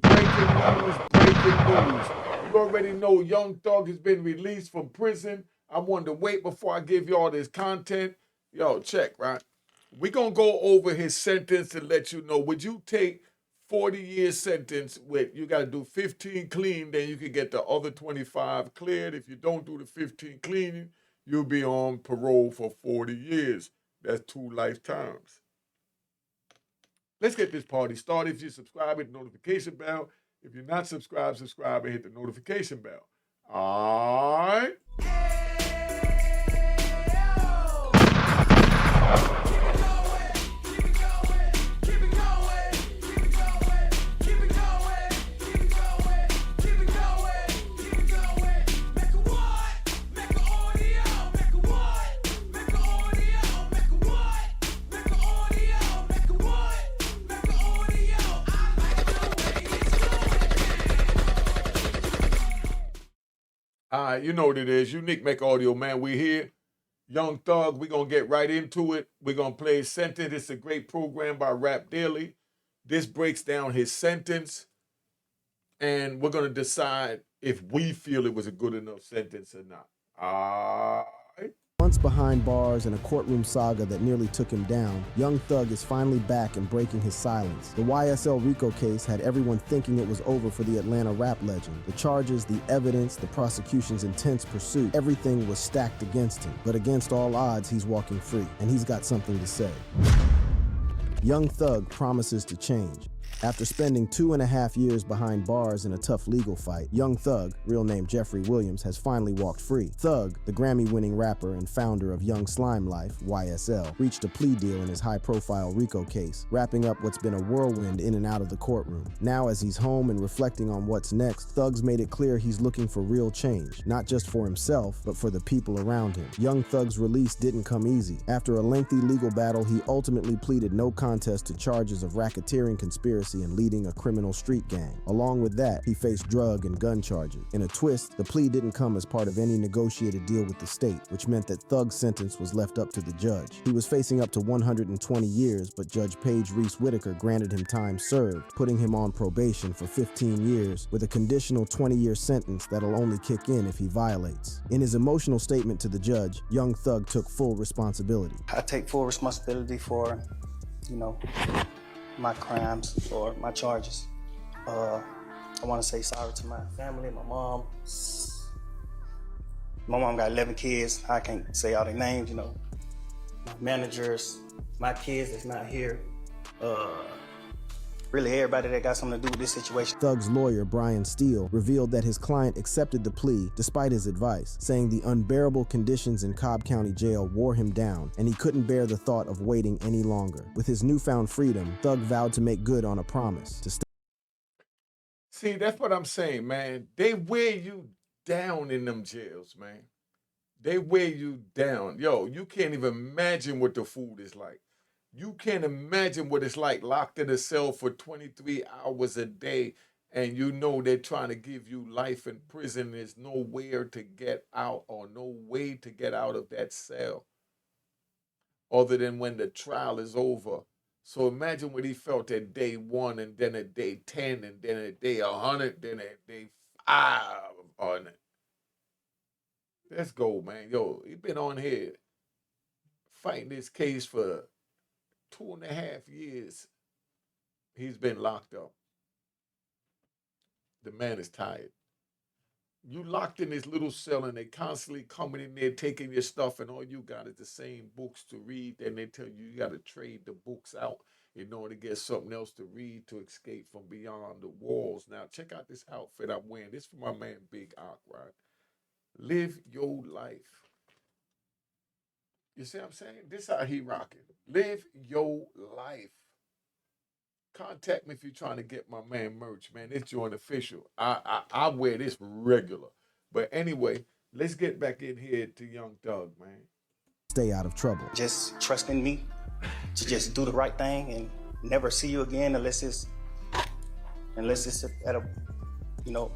breaking news. You already know Young Thug has been released from prison. I wanted to wait before I give you all this content. Yo, check, right? We're going to go over his sentence and let you know. Would you take 40-year sentence with, you got to do 15 clean, then you can get the other 25 cleared. If you don't do the 15 cleaning, you'll be on parole for 40 years. That's 2 lifetimes. Let's get this party started. If you subscribe, hit the notification bell. If you're not subscribed, subscribe and hit the notification bell. All right. All right, you know what it is. Unique Make Audio, man. We here. Young Thug, we're going to get right into it. We're going to play his sentence. It's a great program by Rap Daily. This breaks down his sentence, and we're going to decide if we feel it was a good enough sentence or not. All right. Months behind bars and a courtroom saga that nearly took him down, Young Thug is finally back and breaking his silence. The YSL RICO case had everyone thinking it was over for the Atlanta rap legend. The charges, the evidence, the prosecution's intense pursuit, everything was stacked against him. But against all odds, he's walking free, and he's got something to say. Young Thug promises to change. After spending 2.5 years behind bars in a tough legal fight, Young Thug, real name Jeffrey Williams, has finally walked free. Thug, the Grammy-winning rapper and founder of Young Slime Life, YSL, reached a plea deal in his high-profile RICO case, wrapping up what's been a whirlwind in and out of the courtroom. Now, as he's home and reflecting on what's next, Thug's made it clear he's looking for real change, not just for himself, but for the people around him. Young Thug's release didn't come easy. After a lengthy legal battle, he ultimately pleaded no contest to charges of racketeering, conspiracy, and leading a criminal street gang. Along with that, he faced drug and gun charges. In a twist, the plea didn't come as part of any negotiated deal with the state, which meant that Thug's sentence was left up to the judge. He was facing up to 120 years, but Judge Paige Reese Whitaker granted him time served, putting him on probation for 15 years with a conditional 20-year sentence that'll only kick in if he violates. In his emotional statement to the judge, Young Thug took full responsibility. I take full responsibility for, my crimes or my charges. I want to say sorry to my family, my mom. My mom got 11 kids. I can't say all their names, my managers, my kids that's not here. Really everybody that got something to do with this situation. Thug's lawyer, Brian Steele, revealed that his client accepted the plea despite his advice, saying the unbearable conditions in Cobb County Jail wore him down, and he couldn't bear the thought of waiting any longer. With his newfound freedom, Thug vowed to make good on a promise to See, that's what I'm saying, man. They wear you down in them jails, man. They wear you down. Yo, you can't even imagine what the food is like. You can't imagine what it's like locked in a cell for 23 hours a day, and you know they're trying to give you life in prison. There's nowhere to get out or no way to get out of that cell other than when the trial is over. So imagine what he felt at day 1, and then at day 10, and then at day 100, then at day 500. Let's go, man. Yo, he been on here fighting this case for 2.5 years. He's been locked up. The man is tired. You locked in this little cell and they constantly coming in there taking your stuff, and all you got is the same books to read. And they tell you you got to trade the books out in order to get something else to read to escape from beyond the walls. Now, check out this outfit I'm wearing. This is for my man Big Ock, right? Live your life. You see what I'm saying? This how he rocking. Live your life. Contact me if you're trying to get my man merch, man. It's joint official. I wear this regular. But anyway, let's get back in here to Young Thug, man. stay out of trouble. Just trust in me to just do the right thing and never see you again unless it's at a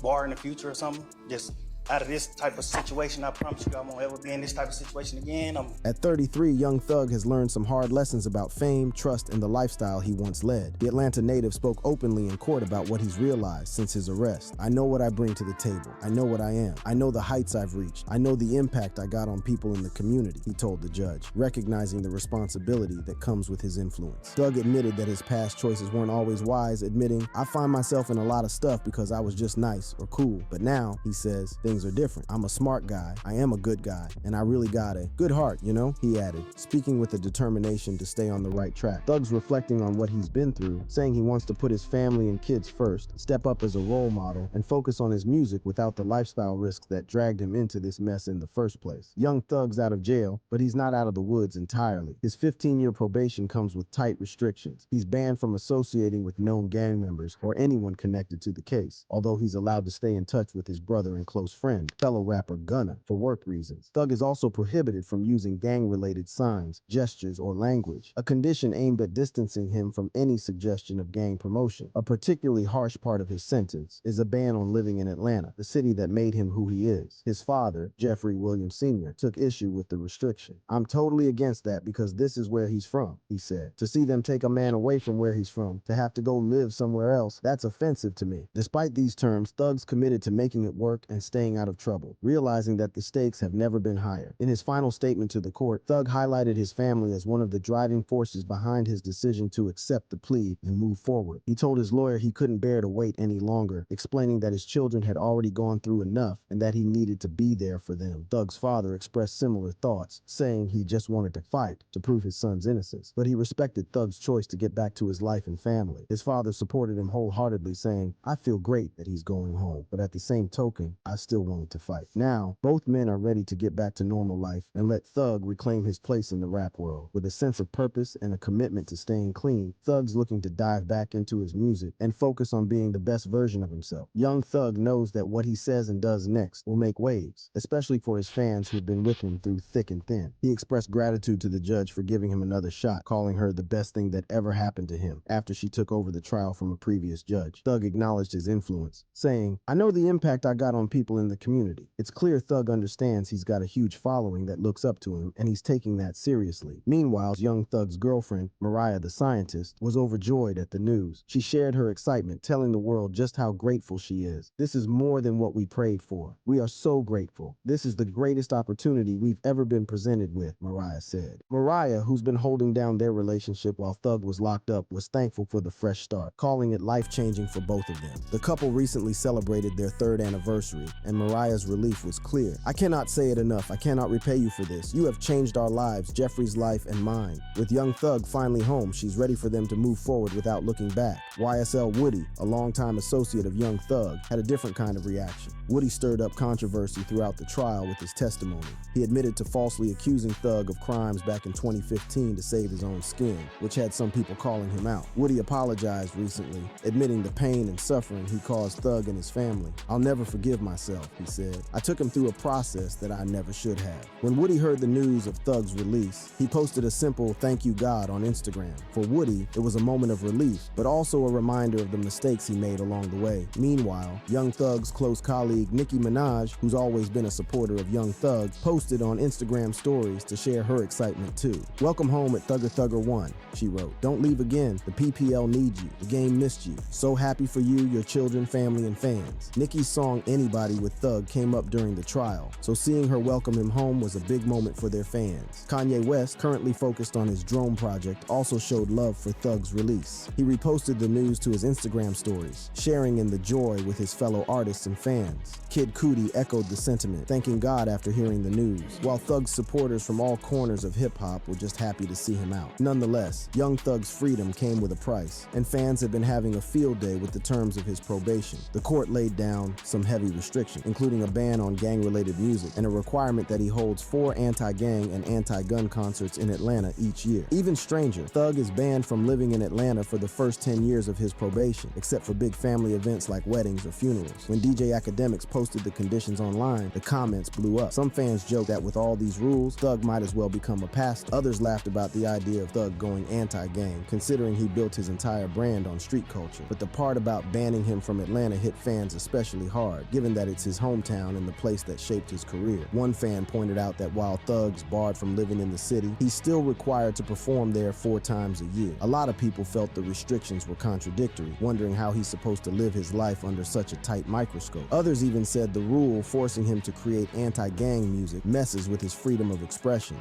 bar in the future or something. Just out of this type of situation. I promise you I won't ever be in this type of situation again. At 33, Young Thug has learned some hard lessons about fame, trust, and the lifestyle he once led. The Atlanta native spoke openly in court about what he's realized since his arrest. "I know what I bring to the table. I know what I am. I know the heights I've reached. I know the impact I got on people in the community," he told the judge, recognizing the responsibility that comes with his influence. Thug admitted that his past choices weren't always wise, admitting, "I find myself in a lot of stuff because I was just nice or cool. But now," he says, "things are different. I'm a smart guy. I am a good guy. And I really got a good heart, you know," he added, speaking with a determination to stay on the right track. Thug's reflecting on what he's been through, saying he wants to put his family and kids first, step up as a role model, and focus on his music without the lifestyle risks that dragged him into this mess in the first place. Young Thug's out of jail, but he's not out of the woods entirely. His 15-year probation comes with tight restrictions. He's banned from associating with known gang members or anyone connected to the case, although he's allowed to stay in touch with his brother and close friend, fellow rapper Gunna, for work reasons. Thug is also prohibited from using gang-related signs, gestures, or language, a condition aimed at distancing him from any suggestion of gang promotion. A particularly harsh part of his sentence is a ban on living in Atlanta, the city that made him who he is. His father, Jeffrey Williams Sr., took issue with the restriction. "I'm totally against that because this is where he's from," he said. "To see them take a man away from where he's from, to have to go live somewhere else, that's offensive to me." Despite these terms, Thug's committed to making it work and staying out of trouble, realizing that the stakes have never been higher. In his final statement to the court, Thug highlighted his family as one of the driving forces behind his decision to accept the plea and move forward. He told his lawyer he couldn't bear to wait any longer, explaining that his children had already gone through enough and that he needed to be there for them. Thug's father expressed similar thoughts, saying he just wanted to fight to prove his son's innocence, but he respected Thug's choice to get back to his life and family. His father supported him wholeheartedly, saying, "I feel great that he's going home, but at the same token, I still wanted to fight." Now, both men are ready to get back to normal life and let Thug reclaim his place in the rap world. With a sense of purpose and a commitment to staying clean, Thug's looking to dive back into his music and focus on being the best version of himself. Young Thug knows that what he says and does next will make waves, especially for his fans who've been with him through thick and thin. He expressed gratitude to the judge for giving him another shot, calling her the best thing that ever happened to him after she took over the trial from a previous judge. Thug acknowledged his influence, saying, "I know the impact I got on people in the community. It's clear Thug understands he's got a huge following that looks up to him, and he's taking that seriously." Meanwhile, Young Thug's girlfriend, Mariah the scientist, was overjoyed at the news. She shared her excitement, telling the world just how grateful she is. "This is more than what we prayed for. We are so grateful. This is the greatest opportunity we've ever been presented with," Mariah said. Mariah, who's been holding down their relationship while Thug was locked up, was thankful for the fresh start, calling it life-changing for both of them. The couple recently celebrated their 3rd anniversary, and Mariah's relief was clear. "I cannot say it enough. I cannot repay you for this. You have changed our lives, Jeffrey's life and mine." With Young Thug finally home, she's ready for them to move forward without looking back. YSL Woody, a longtime associate of Young Thug, had a different kind of reaction. Woody stirred up controversy throughout the trial with his testimony. He admitted to falsely accusing Thug of crimes back in 2015 to save his own skin, which had some people calling him out. Woody apologized recently, admitting the pain and suffering he caused Thug and his family. "I'll never forgive myself," he said. "I took him through a process that I never should have." When Woody heard the news of Thug's release, he posted a simple "Thank you God" on Instagram. For Woody, it was a moment of relief, but also a reminder of the mistakes he made along the way. Meanwhile, Young Thug's close colleague Nicki Minaj, who's always been a supporter of Young Thug, posted on Instagram stories to share her excitement too. "Welcome home at Thugger Thugger 1, she wrote. "Don't leave again. The PPL needs you. The game missed you. So happy for you, your children, family, and fans." Nicki's song "Anybody" with Thug came up during the trial, so seeing her welcome him home was a big moment for their fans. Kanye West, currently focused on his Drone project, also showed love for Thug's release. He reposted the news to his Instagram stories, sharing in the joy with his fellow artists and fans. Kid Cudi echoed the sentiment, thanking God after hearing the news, while Thug's supporters from all corners of hip-hop were just happy to see him out. Nonetheless, Young Thug's freedom came with a price, and fans have been having a field day with the terms of his probation. The court laid down some heavy restrictions, including a ban on gang-related music and a requirement that he holds 4 anti-gang and anti-gun concerts in Atlanta each year. Even stranger, Thug is banned from living in Atlanta for the first 10 years of his probation, except for big family events like weddings or funerals. When DJ Academics posted the conditions online, the comments blew up. Some fans joked that with all these rules, Thug might as well become a pastor. Others laughed about the idea of Thug going anti-gang, considering he built his entire brand on street culture. But the part about banning him from Atlanta hit fans especially hard, given that it's his his hometown and the place that shaped his career. One fan pointed out that while thugs barred from living in the city, he's still required to perform there 4 times a year. A lot of people felt the restrictions were contradictory, wondering how he's supposed to live his life under such a tight microscope. Others even said the rule forcing him to create anti-gang music messes with his freedom of expression.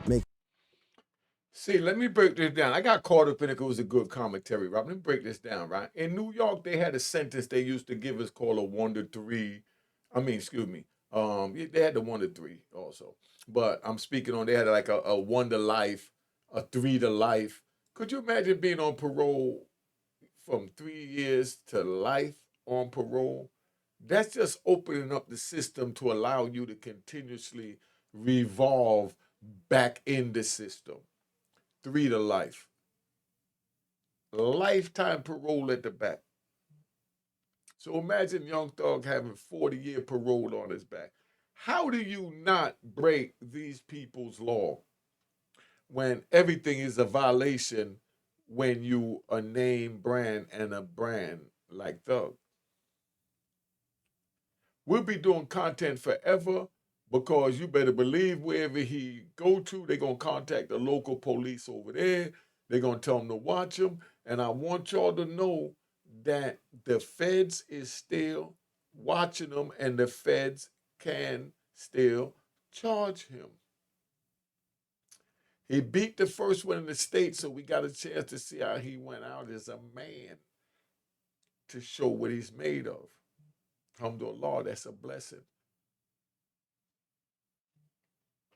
See, let me break this down. I got caught up in it because it was a good commentary, Rob. Let me break this down, right? In New York, they had a sentence they used to give us called a 1 to 3. Excuse me. They had the 1 to 3 also. But I'm speaking on, they had like a 1 to life, a 3 to life. Could you imagine being on parole from 3 years to life on parole? That's just opening up the system to allow you to continuously revolve back in the system. 3 to life. Lifetime parole at the back. So imagine Young Thug having 40-year parole on his back. How do you not break these people's law when everything is a violation when you a name brand and a brand like Thug? We'll be doing content forever because you better believe wherever he go to, they're going to contact the local police over there. They're going to tell them to watch him. And I want y'all to know that the feds is still watching him and the feds can still charge him. He beat the first one in the state, so we got a chance to see how he went out as a man to show what he's made of. Alhamdulillah, that's a blessing.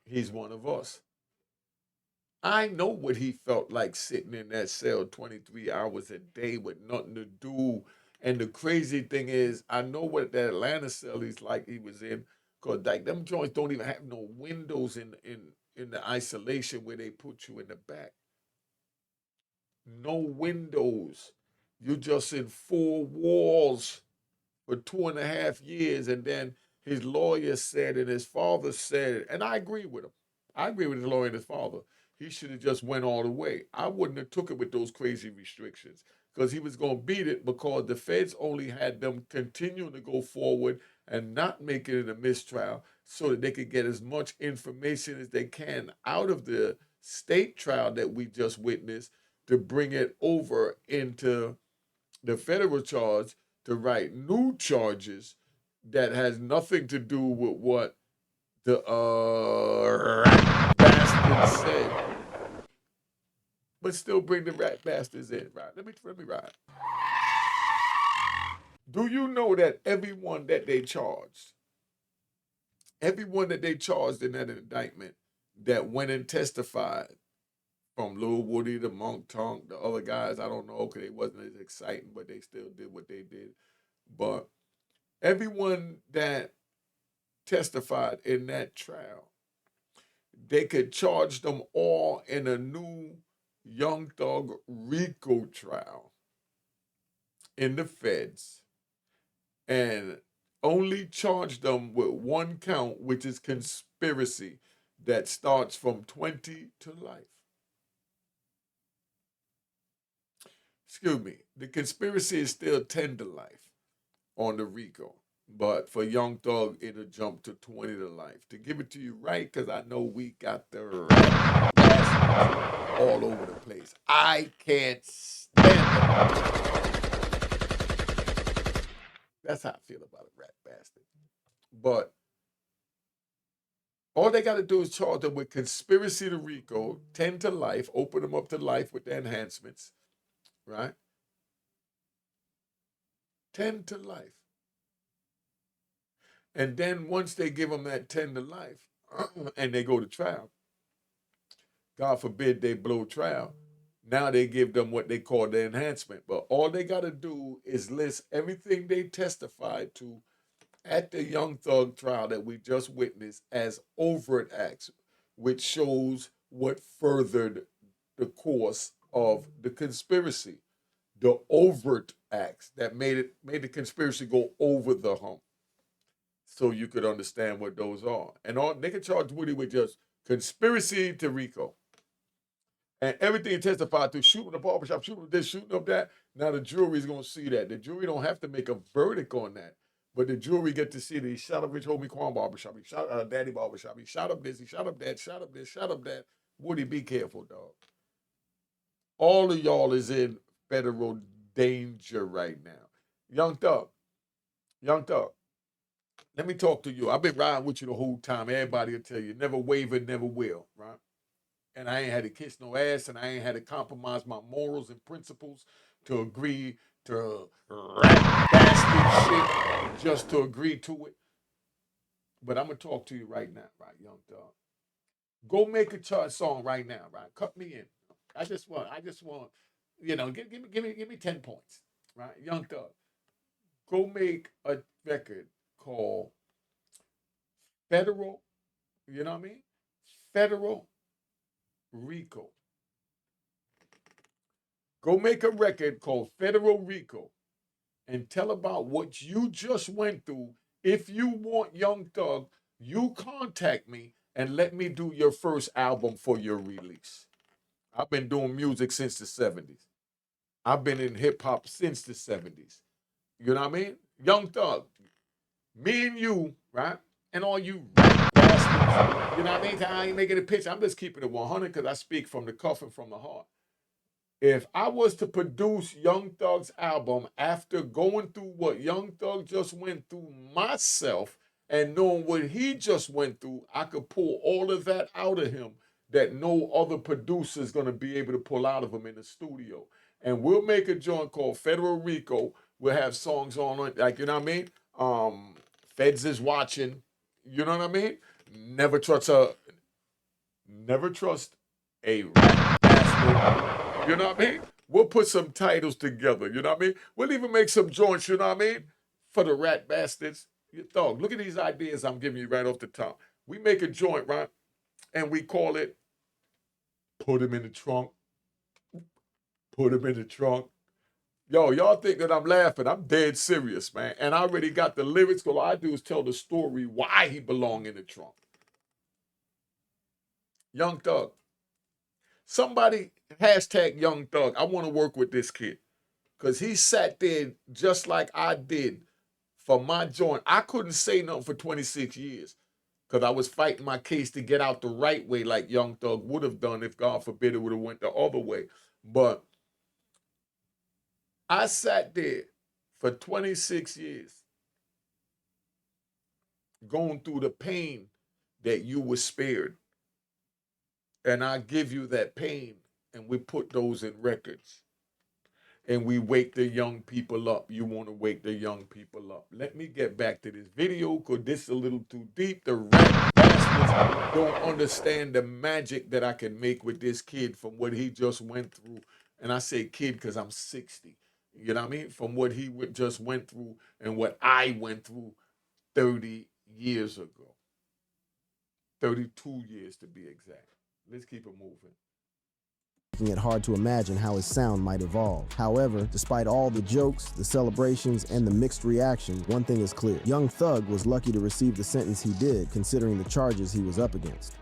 He's one of us. I know what he felt like sitting in that cell 23 hours a day with nothing to do. And the crazy thing is, I know what that Atlanta cell he's like he was in, because like them joints don't even have no windows in the isolation where they put you in the back. No windows. You're just in 4 walls for 2.5 years. And then his lawyer said and his father said, and I agree with him. I agree with his lawyer and his father. He should have just went all the way. I wouldn't have took it with those crazy restrictions because he was going to beat it because the feds only had them continuing to go forward and not make it in a mistrial so that they could get as much information as they can out of the state trial that we just witnessed to bring it over into the federal charge to write new charges that has nothing to do with what the rat bastard said. But still bring the rat bastards in, right? Let me ride. Do you know that everyone that they charged in that indictment that went and testified, from Lil Woody to Monk Tonk, the other guys, I don't know, because they wasn't as exciting, but they still did what they did. But everyone that testified in that trial, they could charge them all in a new Young Thug RICO trial in the feds and only charge them with 1 count, which is conspiracy, that starts from 20 to life. Excuse me, the conspiracy is still 10 to life on the RICO. But for Young Thug, it'll jump to 20 to life. To give it to you right, because I know we got the rat bastards all over the place. I can't stand them. That's how I feel about a rat bastard. But all they got to do is charge them with conspiracy to RICO, 10 to life, open them up to life with the enhancements, right? 10 to life. And then once they give them that 10 to life and they go to trial, God forbid they blow trial, now they give them what they call the enhancement. But all they got to do is list everything they testified to at the Young Thug trial that we just witnessed as overt acts, which shows what furthered the course of the conspiracy. The overt acts that made the conspiracy go over the hump. So you could understand what those are. And all they can charge Woody with just conspiracy to RICO. And everything testified to shooting the barbershop, shooting this, shooting up that. Now the jury's gonna see that. The jury don't have to make a verdict on that. But the jury get to see that he shot up Rich Homie Quan Barbershop, he shot Daddy Barbershop, he shot up this, he shot up that, shot up this, shot up that. Woody, be careful, dog. All of y'all is in federal danger right now. Young Thug, let me talk to you. I've been riding with you the whole time. Everybody will tell you, never wavered, never will, right? And I ain't had to kiss no ass, and I ain't had to compromise my morals and principles to agree to rat bastard shit just to agree to it. But I'm going to talk to you right now, right, Young Thug. Go make a chart song right now, right? Cut me in. I just want, give me 10 points, right? Young Thug. Go make a record called Federal, you know what I mean? Federal RICO. Go make a record called Federal RICO and tell about what you just went through. If you want, Young Thug, you contact me and let me do your first album for your release. I've been doing music since the 70s. I've been in hip hop since the 70s. You know what I mean? Young Thug, me and you, right? And all you bastards, you know what I mean? I ain't making a pitch. I'm just keeping it 100 because I speak from the cuff and from the heart. If I was to produce Young Thug's album after going through what Young Thug just went through myself and knowing what he just went through, I could pull all of that out of him that no other producer is going to be able to pull out of him in the studio. And we'll make a joint called Federal RICO. We'll have songs on it, like, you know what I mean? Feds is watching, you know what I mean? Never trust a rat bastard, you know what I mean? We'll put some titles together, you know what I mean? We'll even make some joints, you know what I mean? For the rat bastards. You thug, look at these ideas I'm giving you right off the top. We make a joint, right? And we call it Put Him in the Trunk. Put Him in the Trunk. Yo, y'all think that I'm laughing. I'm dead serious, man. And I already got the lyrics. All I do is tell the story why he belonged in the trunk. Young Thug. Somebody, hashtag Young Thug. I want to work with this kid. Because he sat there just like I did for my joint. I couldn't say nothing for 26 years. Because I was fighting my case to get out the right way like Young Thug would have done if, God forbid, it would have went the other way. But I sat there for 26 years going through the pain that you were spared. And I give you that pain, and we put those in records. And we wake the young people up. You want to wake the young people up. Let me get back to this video because this is a little too deep. The rat bastards don't understand the magic that I can make with this kid from what he just went through. And I say kid because I'm 60. You know what I mean? From what he just went through and what I went through 30 years ago. 32 years to be exact. Let's keep it moving. Making it hard to imagine how his sound might evolve. However, despite all the jokes, the celebrations, and the mixed reactions, one thing is clear. Young Thug was lucky to receive the sentence he did, considering the charges he was up against.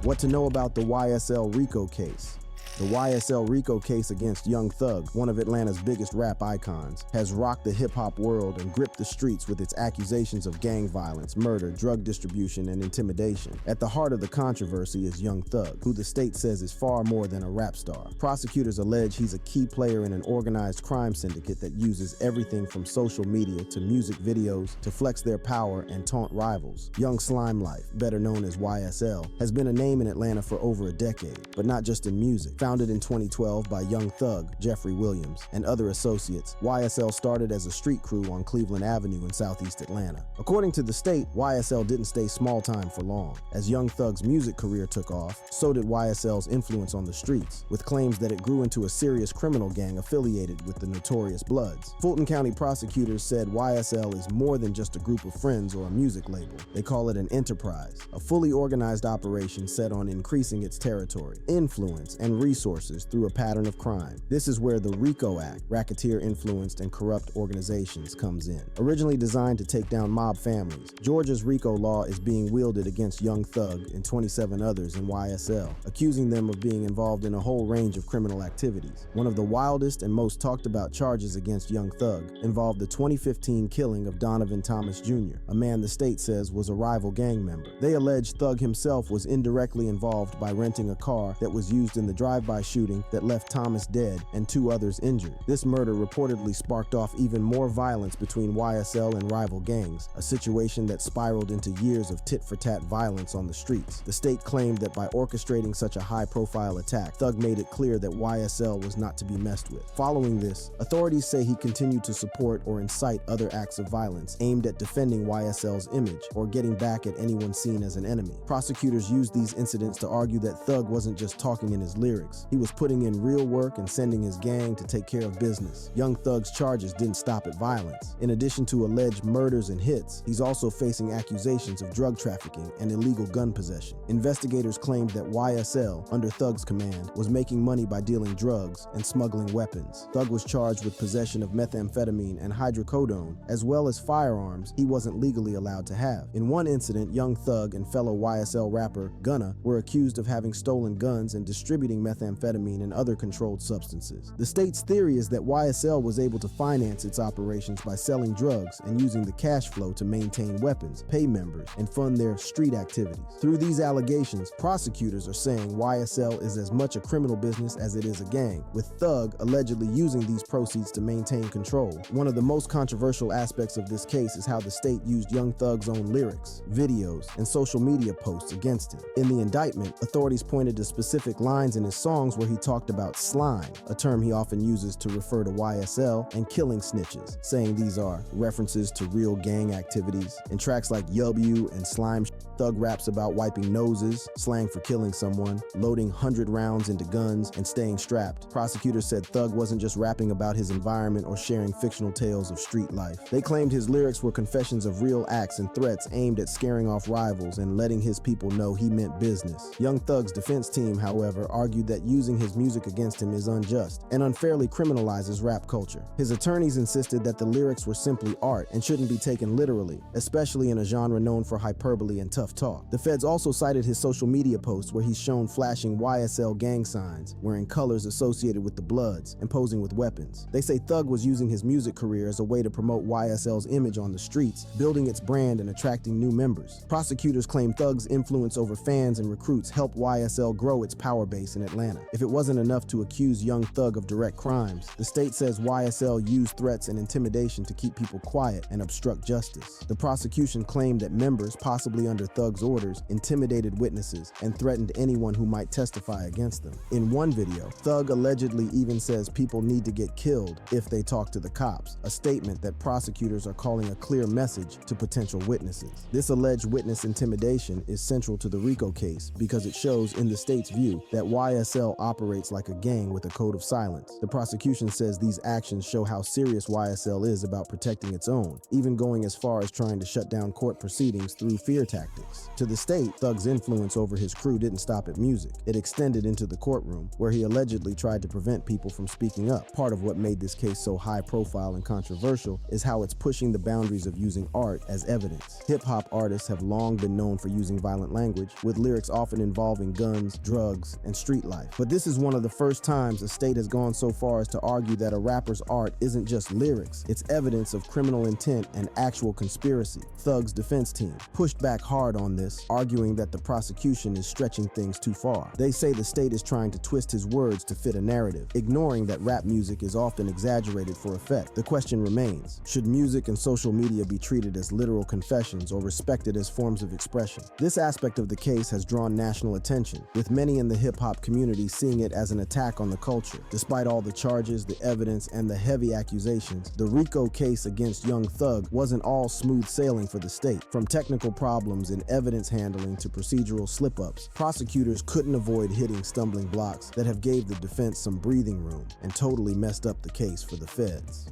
What to know about the YSL RICO case? The YSL RICO case against Young Thug, one of Atlanta's biggest rap icons, has rocked the hip-hop world and gripped the streets with its accusations of gang violence, murder, drug distribution, and intimidation. At the heart of the controversy is Young Thug, who the state says is far more than a rap star. Prosecutors allege he's a key player in an organized crime syndicate that uses everything from social media to music videos to flex their power and taunt rivals. Young Slime Life, better known as YSL, has been a name in Atlanta for over a decade, but not just in music. Founded in 2012 by Young Thug, Jeffrey Williams, and other associates, YSL started as a street crew on Cleveland Avenue in Southeast Atlanta. According to the state, YSL didn't stay small time for long. As Young Thug's music career took off, so did YSL's influence on the streets, with claims that it grew into a serious criminal gang affiliated with the Notorious Bloods. Fulton County prosecutors said YSL is more than just a group of friends or a music label. They call it an enterprise, a fully organized operation set on increasing its territory, influence, and resources resources through a pattern of crime. This is where the RICO Act, Racketeer-Influenced and Corrupt Organizations, comes in. Originally designed to take down mob families, Georgia's RICO law is being wielded against Young Thug and 27 others in YSL, accusing them of being involved in a whole range of criminal activities. One of the wildest and most talked about charges against Young Thug involved the 2015 killing of Donovan Thomas Jr., a man the state says was a rival gang member. They allege Thug himself was indirectly involved by renting a car that was used in the drive-by shooting that left Thomas dead and 2 others injured. This murder reportedly sparked off even more violence between YSL and rival gangs, a situation that spiraled into years of tit-for-tat violence on the streets. The state claimed that by orchestrating such a high-profile attack, Thug made it clear that YSL was not to be messed with. Following this, authorities say he continued to support or incite other acts of violence aimed at defending YSL's image or getting back at anyone seen as an enemy. Prosecutors used these incidents to argue that Thug wasn't just talking in his lyrics. He was putting in real work and sending his gang to take care of business. Young Thug's charges didn't stop at violence. In addition to alleged murders and hits, he's also facing accusations of drug trafficking and illegal gun possession. Investigators claimed that YSL, under Thug's command, was making money by dealing drugs and smuggling weapons. Thug was charged with possession of methamphetamine and hydrocodone, as well as firearms he wasn't legally allowed to have. In one incident, Young Thug and fellow YSL rapper Gunna were accused of having stolen guns and distributing methamphetamine and other controlled substances. The state's theory is that YSL was able to finance its operations by selling drugs and using the cash flow to maintain weapons, pay members, and fund their street activities. Through these allegations, prosecutors are saying YSL is as much a criminal business as it is a gang, with Thug allegedly using these proceeds to maintain control. One of the most controversial aspects of this case is how the state used Young Thug's own lyrics, videos, and social media posts against him. In the indictment, authorities pointed to specific lines in his songs where he talked about slime, a term he often uses to refer to YSL, and killing snitches, saying these are references to real gang activities. In tracks like Yub You and Slime, Thug raps about wiping noses, slang for killing someone, loading 100 rounds into guns, and staying strapped. Prosecutors said Thug wasn't just rapping about his environment or sharing fictional tales of street life. They claimed his lyrics were confessions of real acts and threats aimed at scaring off rivals and letting his people know he meant business. Young Thug's defense team, however, argued that using his music against him is unjust and unfairly criminalizes rap culture. His attorneys insisted that the lyrics were simply art and shouldn't be taken literally, especially in a genre known for hyperbole and tough talk. The feds also cited his social media posts where he's shown flashing YSL gang signs, wearing colors associated with the Bloods, and posing with weapons. They say Thug was using his music career as a way to promote YSL's image on the streets, building its brand and attracting new members. Prosecutors claim Thug's influence over fans and recruits helped YSL grow its power base in Atlanta. If it wasn't enough to accuse Young Thug of direct crimes, the state says YSL used threats and intimidation to keep people quiet and obstruct justice. The prosecution claimed that members, possibly under Thug's orders, intimidated witnesses and threatened anyone who might testify against them. In one video, Thug allegedly even says people need to get killed if they talk to the cops, a statement that prosecutors are calling a clear message to potential witnesses. This alleged witness intimidation is central to the RICO case because it shows, in the state's view, that YSL operates like a gang with a code of silence. The prosecution says these actions show how serious YSL is about protecting its own, even going as far as trying to shut down court proceedings through fear tactics. To the state, Thug's influence over his crew didn't stop at music. It extended into the courtroom, where he allegedly tried to prevent people from speaking up. Part of what made this case so high profile and controversial is how it's pushing the boundaries of using art as evidence. Hip-hop artists have long been known for using violent language, with lyrics often involving guns, drugs, and street life. But this is one of the first times a state has gone so far as to argue that a rapper's art isn't just lyrics, it's evidence of criminal intent and actual conspiracy. Thug's defense team pushed back hard on this, arguing that the prosecution is stretching things too far. They say the state is trying to twist his words to fit a narrative, ignoring that rap music is often exaggerated for effect. The question remains, should music and social media be treated as literal confessions or respected as forms of expression? This aspect of the case has drawn national attention, with many in the hip-hop community seeing it as an attack on the culture. Despite all the charges, the evidence, and the heavy accusations, the RICO case against Young Thug wasn't all smooth sailing for the state. From technical problems in evidence handling to procedural slip-ups, prosecutors couldn't avoid hitting stumbling blocks that have gave the defense some breathing room and totally messed up the case for the feds.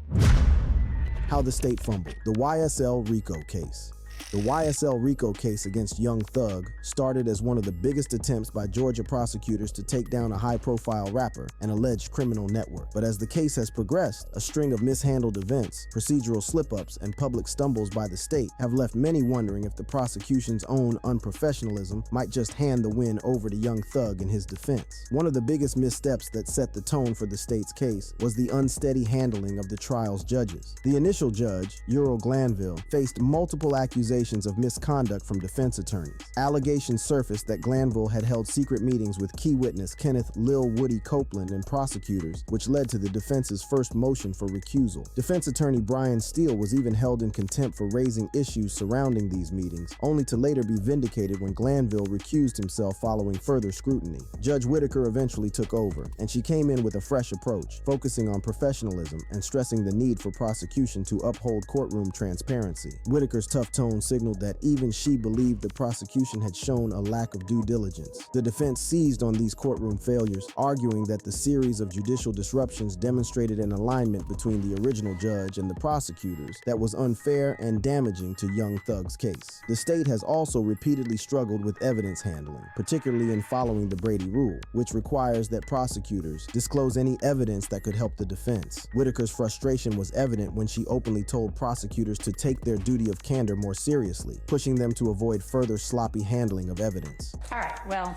How the state fumbled. The YSL RICO case. The YSL RICO case against Young Thug started as one of the biggest attempts by Georgia prosecutors to take down a high-profile rapper and alleged criminal network. But as the case has progressed, a string of mishandled events, procedural slip-ups, and public stumbles by the state have left many wondering if the prosecution's own unprofessionalism might just hand the win over to Young Thug in his defense. One of the biggest missteps that set the tone for the state's case was the unsteady handling of the trial's judges. The initial judge, Earl Glanville, faced multiple accusations of misconduct from defense attorneys. Allegations surfaced that Glanville had held secret meetings with key witness Kenneth "Lil Woody" Copeland and prosecutors, which led to the defense's first motion for recusal. Defense attorney Brian Steele was even held in contempt for raising issues surrounding these meetings, only to later be vindicated when Glanville recused himself following further scrutiny. Judge Whitaker eventually took over, and she came in with a fresh approach, focusing on professionalism and stressing the need for prosecution to uphold courtroom transparency. Whitaker's tough tone signaled that even she believed the prosecution had shown a lack of due diligence. The defense seized on these courtroom failures, arguing that the series of judicial disruptions demonstrated an alignment between the original judge and the prosecutors that was unfair and damaging to Young Thug's case. The state has also repeatedly struggled with evidence handling, particularly in following the Brady Rule, which requires that prosecutors disclose any evidence that could help the defense. Whitaker's frustration was evident when she openly told prosecutors to take their duty of candor more seriously, pushing them to avoid further sloppy handling of evidence. All right, well,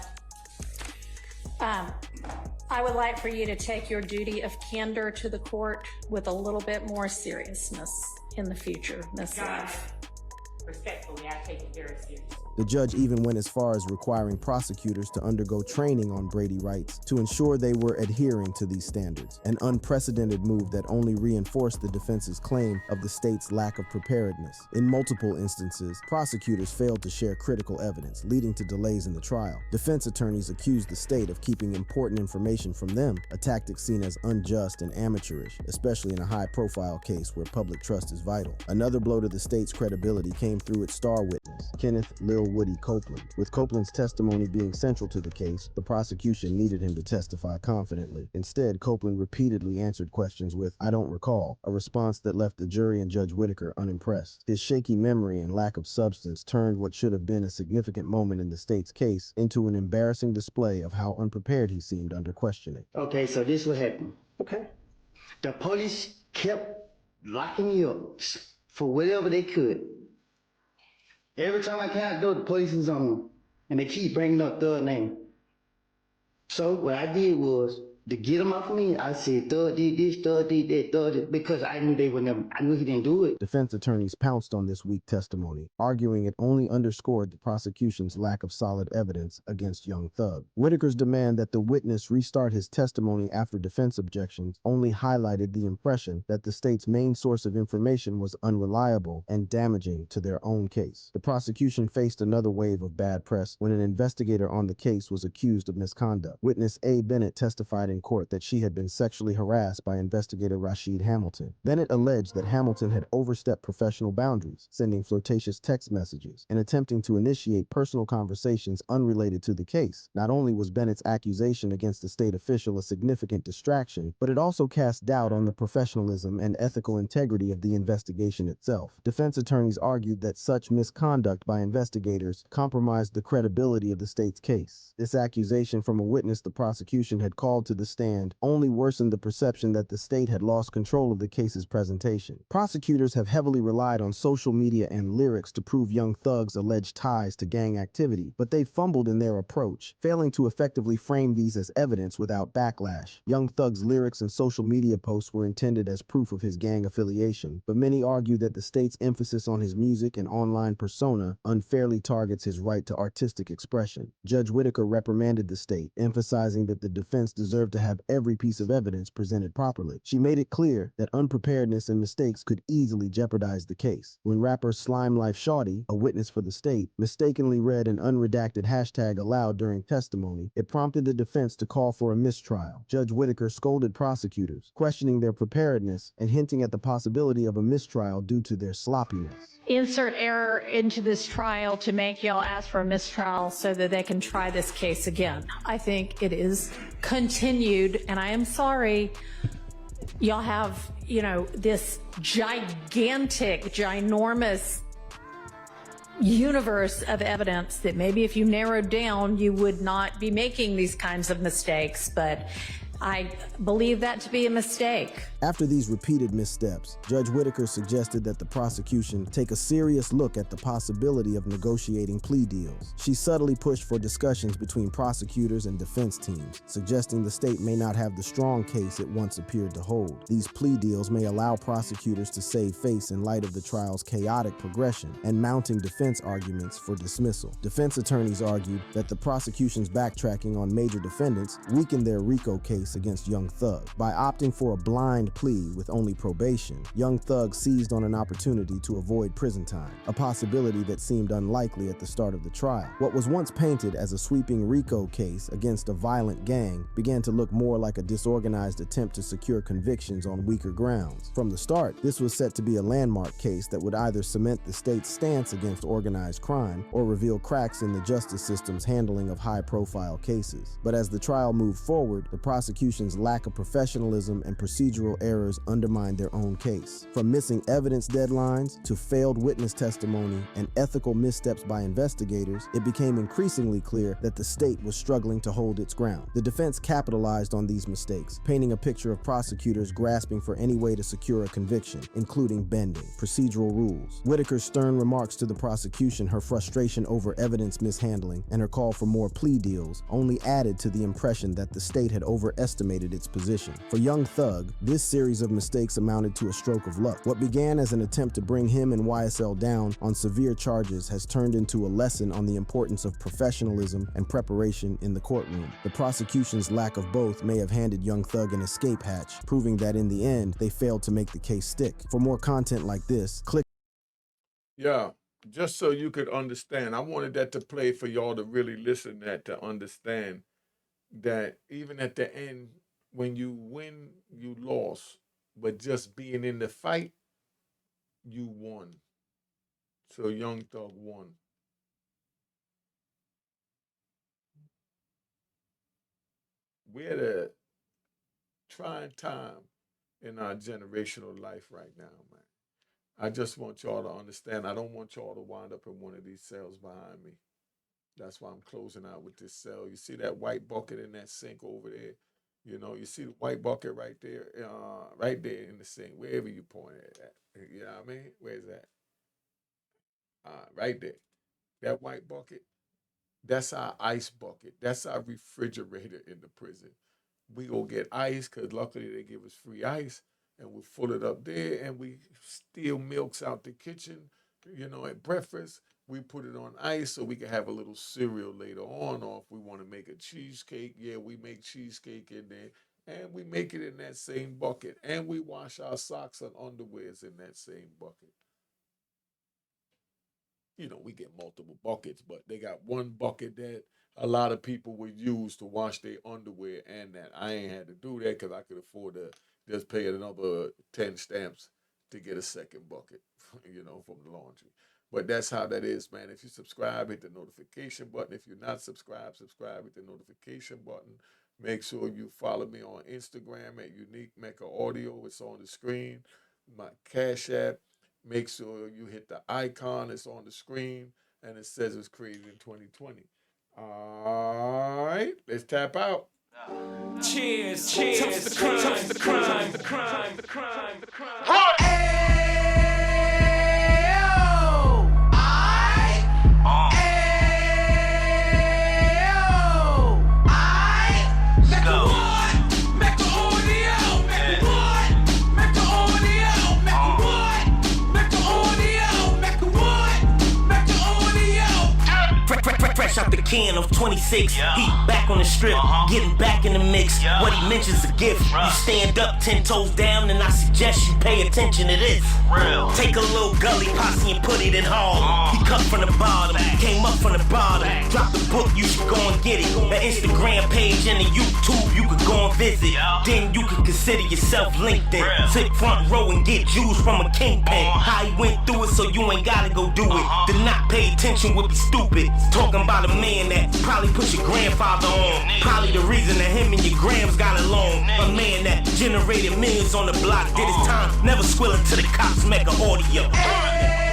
I would like for you to take your duty of candor to the court with a little bit more seriousness in the future, Ms. Love. Respectfully, I take it very seriously. The judge even went as far as requiring prosecutors to undergo training on Brady rights to ensure they were adhering to these standards, an unprecedented move that only reinforced the defense's claim of the state's lack of preparedness. In multiple instances, prosecutors failed to share critical evidence, leading to delays in the trial. Defense attorneys accused the state of keeping important information from them, a tactic seen as unjust and amateurish, especially in a high-profile case where public trust is vital. Another blow to the state's credibility came through its star witness, Kenneth "Lil Woody" Copeland. With Copeland's testimony being central to the case, the prosecution needed him to testify confidently. Instead, Copeland repeatedly answered questions with "I don't recall," a response that left the jury and Judge Whitaker unimpressed. His shaky memory and lack of substance turned what should have been a significant moment in the state's case into an embarrassing display of how unprepared he seemed under questioning. Okay, so this what happened. Okay. The police kept locking me up for whatever they could. Every time I came out the door, the police was on me, and they keep bringing up Thug name. So what I did was, to get them off of me, I said, Thug did this, Thug did that, Thug did, because I knew they would never, I knew he didn't do it. Defense attorneys pounced on this weak testimony, arguing it only underscored the prosecution's lack of solid evidence against Young Thug. Whitaker's demand that the witness restart his testimony after defense objections only highlighted the impression that the state's main source of information was unreliable and damaging to their own case. The prosecution faced another wave of bad press when an investigator on the case was accused of misconduct. Witness A. Bennett testified in court that she had been sexually harassed by investigator Rashid Hamilton. Bennett alleged that Hamilton had overstepped professional boundaries, sending flirtatious text messages and attempting to initiate personal conversations unrelated to the case. Not only was Bennett's accusation against the state official a significant distraction, but it also cast doubt on the professionalism and ethical integrity of the investigation itself. Defense attorneys argued that such misconduct by investigators compromised the credibility of the state's case. This accusation from a witness the prosecution had called to the stand only worsened the perception that the state had lost control of the case's presentation. Prosecutors have heavily relied on social media and lyrics to prove Young Thug's alleged ties to gang activity, but they fumbled in their approach, failing to effectively frame these as evidence without backlash. Young Thug's lyrics and social media posts were intended as proof of his gang affiliation, but many argue that the state's emphasis on his music and online persona unfairly targets his right to artistic expression. Judge Whitaker reprimanded the state, emphasizing that the defense deserved to have every piece of evidence presented properly. She made it clear that unpreparedness and mistakes could easily jeopardize the case. When rapper Slime Life Shawty, a witness for the state, mistakenly read an unredacted hashtag aloud during testimony, it prompted the defense to call for a mistrial. Judge Whitaker scolded prosecutors, questioning their preparedness and hinting at the possibility of a mistrial due to their sloppiness. Insert error into this trial to make y'all ask for a mistrial so that they can try this case again. I think it is continued, and I am sorry, y'all have, this gigantic, ginormous universe of evidence that maybe if you narrowed down, you would not be making these kinds of mistakes. But I believe that to be a mistake. After these repeated missteps, Judge Whitaker suggested that the prosecution take a serious look at the possibility of negotiating plea deals. She subtly pushed for discussions between prosecutors and defense teams, suggesting the state may not have the strong case it once appeared to hold. These plea deals may allow prosecutors to save face in light of the trial's chaotic progression and mounting defense arguments for dismissal. Defense attorneys argued that the prosecution's backtracking on major defendants weakened their RICO case against Young Thug. By opting for a blind plea with only probation, Young Thug seized on an opportunity to avoid prison time, a possibility that seemed unlikely at the start of the trial. What was once painted as a sweeping RICO case against a violent gang began to look more like a disorganized attempt to secure convictions on weaker grounds. From the start, this was set to be a landmark case that would either cement the state's stance against organized crime or reveal cracks in the justice system's handling of high-profile cases. But as the trial moved forward, the prosecution's lack of professionalism and procedural errors undermined their own case. From missing evidence deadlines to failed witness testimony and ethical missteps by investigators, it became increasingly clear that the state was struggling to hold its ground. The defense capitalized on these mistakes, painting a picture of prosecutors grasping for any way to secure a conviction, including bending procedural rules. Whitaker's stern remarks to the prosecution, her frustration over evidence mishandling, and her call for more plea deals only added to the impression that the state had overestimated its position. For Young Thug, this series of mistakes amounted to a stroke of luck. What began as an attempt to bring him and YSL down on severe charges has turned into a lesson on the importance of professionalism and preparation in the courtroom. The prosecution's lack of both may have handed Young Thug an escape hatch, proving that in the end, they failed to make the case stick. For more content like this, click. Yeah, just so you could understand, I wanted that to play for y'all to really listen to that, to understand that even at the end, when you win, you lost, but just being in the fight, you won. So Young Thug won. We're at a trying time in our generational life right now, man. I just want y'all to understand, I don't want y'all to wind up in one of these cells behind me. That's why I'm closing out with this cell. You see that white bucket in that sink over there? You know, you see the white bucket right there in the sink, wherever you point it at. You know what I mean? Where's that? Right there. That white bucket, that's our ice bucket. That's our refrigerator in the prison. We go get ice, because luckily they give us free ice, and we fill it up there, and we steal milks out the kitchen, you know, at breakfast. We put it on ice so we can have a little cereal later on, or if we want to make a cheesecake, yeah, we make cheesecake in there, and we make it in that same bucket, and we wash our socks and underwears in that same bucket. You know, we get multiple buckets, but they got one bucket that a lot of people would use to wash their underwear, and that I ain't had to do that because I could afford to just pay another 10 stamps to get a second bucket, you know, from the laundry. But that's how that is, man. If you subscribe, hit the notification button. If you're not subscribed, hit the notification button. Make sure you follow me on Instagram at unique.m.hall. It's on the screen. My Cash App. Make sure you hit the icon. It's on the screen. And it says it's created in 2020. All right. Let's tap out. Cheers, cheers, toast the crime, toast the crime, the crime, the crime, the crime. Fresh out the can of 26, he back on the strip, getting back in the mix. What he mentions a gift. You stand up 10 toes down, and I suggest you pay attention to this. Take a little gully posse and put it in Harlem. He cut from the bottom, came up from the bottom. Drop the book, you should go and get it. The Instagram page and the YouTube, you could go and visit. Then you could consider yourself LinkedIn. Sit front row and get Jews from a kingpin. How he went through it, so you ain't gotta go do it. To not pay attention would be stupid. Talking about a man that probably put your grandfather on. Probably the reason that him and your grams got along. A man that generated millions on the block, did his time, never squilling to the cops, make an audio.